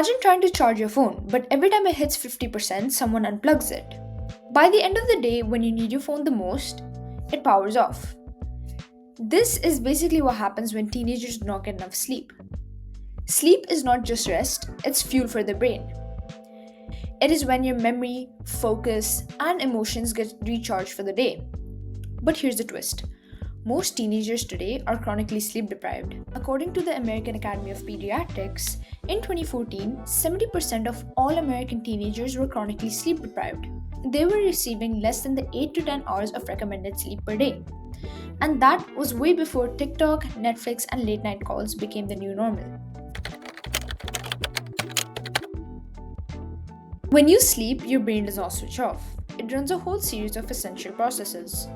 Imagine trying to charge your phone, but every time it hits 50%, someone unplugs it. By the end of the day, when you need your phone the most, it powers off. This is basically what happens when teenagers do not get enough sleep. Sleep is not just rest, it's fuel for the brain. It is when your memory, focus, and emotions get recharged for the day. But here's the twist. Most teenagers today are chronically sleep deprived. According to the American Academy of Pediatrics, in 2014, 70% of all American teenagers were chronically sleep deprived. They were receiving less than the 8 to 10 hours of recommended sleep per day. And that was way before TikTok, Netflix, and late night calls became the new normal. When you sleep, your brain does not switch off. It runs a whole series of essential processes.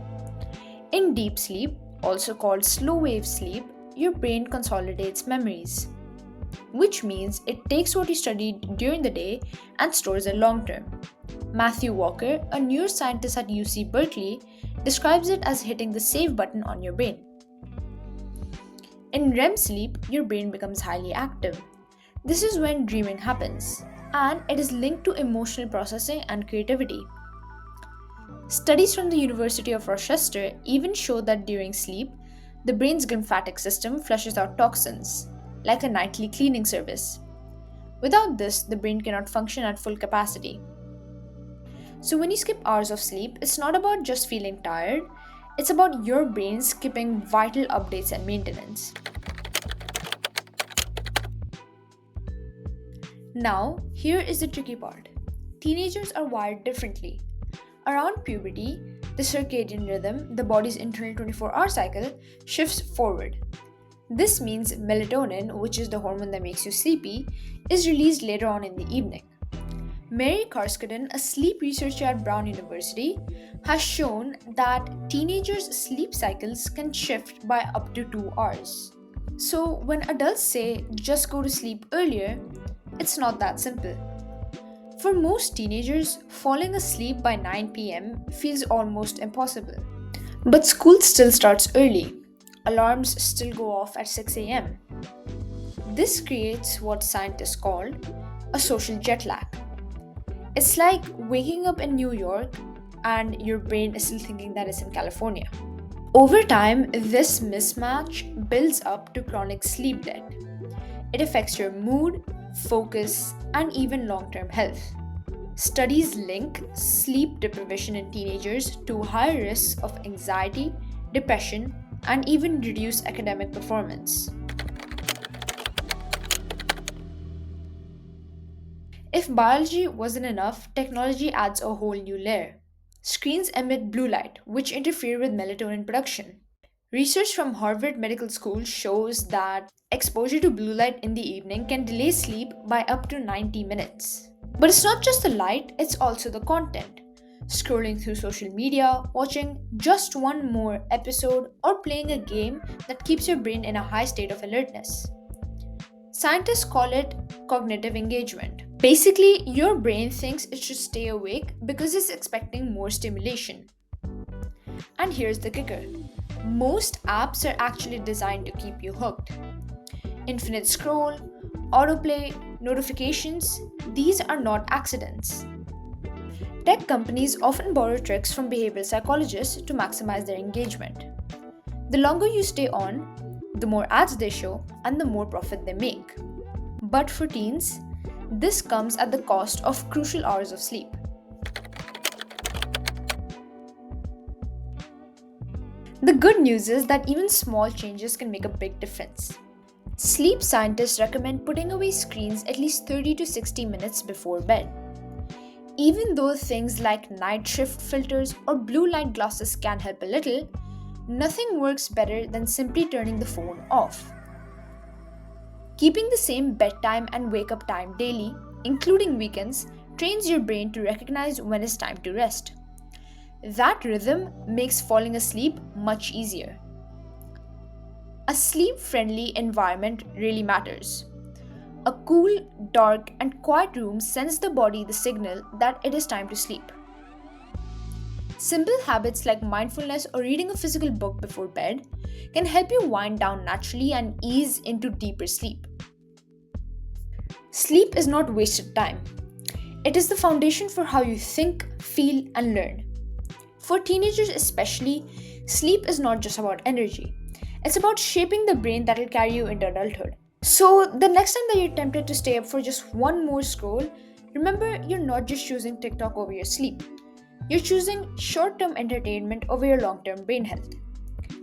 In deep sleep, also called slow wave sleep, your brain consolidates memories, which means it takes what you studied during the day and stores it long term. Matthew Walker, a neuroscientist at UC Berkeley, describes it as hitting the save button on your brain. In REM sleep, your brain becomes highly active. This is when dreaming happens, and it is linked to emotional processing and creativity. Studies from the University of Rochester even show that during sleep, the brain's glymphatic system flushes out toxins, like a nightly cleaning service. Without this, the brain cannot function at full capacity. So when you skip hours of sleep, it's not about just feeling tired, it's about your brain skipping vital updates and maintenance. Now, here is the tricky part. Teenagers are wired differently. Around puberty, the circadian rhythm, the body's internal 24-hour cycle, shifts forward. This means melatonin, which is the hormone that makes you sleepy, is released later on in the evening. Mary Karskadin, a sleep researcher at Brown University, has shown that teenagers' sleep cycles can shift by up to 2 hours. So when adults say just go to sleep earlier, it's not that simple. For most teenagers, falling asleep by 9 p.m. feels almost impossible. But school still starts early. Alarms still go off at 6 a.m. This creates what scientists call a social jet lag. It's like waking up in New York and your brain is still thinking that it's in California. Over time, this mismatch builds up to chronic sleep debt. It affects your mood, focus, and even long-term health. Studies link sleep deprivation in teenagers to higher risks of anxiety, depression, and even reduced academic performance. If biology wasn't enough, technology adds a whole new layer. Screens emit blue light, which interfere with melatonin production. Research from Harvard Medical School shows that exposure to blue light in the evening can delay sleep by up to 90 minutes. But it's not just the light, it's also the content. Scrolling through social media, watching just one more episode, or playing a game that keeps your brain in a high state of alertness. Scientists call it cognitive engagement. Basically, your brain thinks it should stay awake because it's expecting more stimulation. And here's the kicker. Most apps are actually designed to keep you hooked. Infinite scroll, autoplay, notifications, these are not accidents. Tech companies often borrow tricks from behavioral psychologists to maximize their engagement. The longer you stay on, the more ads they show and the more profit they make. But for teens, this comes at the cost of crucial hours of sleep. The good news is that even small changes can make a big difference. Sleep scientists recommend putting away screens at least 30 to 60 minutes before bed. Even though things like night shift filters or blue light glasses can help a little, nothing works better than simply turning the phone off. Keeping the same bedtime and wake up time daily, including weekends, trains your brain to recognize when it's time to rest. That rhythm makes falling asleep much easier. A sleep-friendly environment really matters. A cool, dark, and quiet room sends the body the signal that it is time to sleep. Simple habits like mindfulness or reading a physical book before bed can help you wind down naturally and ease into deeper sleep. Sleep is not wasted time. It is the foundation for how you think, feel, and learn. For teenagers especially, sleep is not just about energy. It's about shaping the brain that will carry you into adulthood. So, the next time that you're tempted to stay up for just one more scroll, remember you're not just choosing TikTok over your sleep. You're choosing short term entertainment over your long term brain health.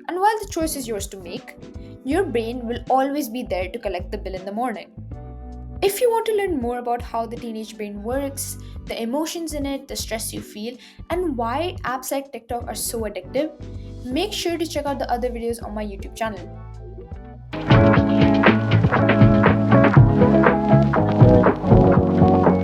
And while the choice is yours to make, your brain will always be there to collect the bill in the morning. If you want to learn more about how the teenage brain works, the emotions in it, the stress you feel, and why apps like TikTok are so addictive, make sure to check out the other videos on my YouTube channel.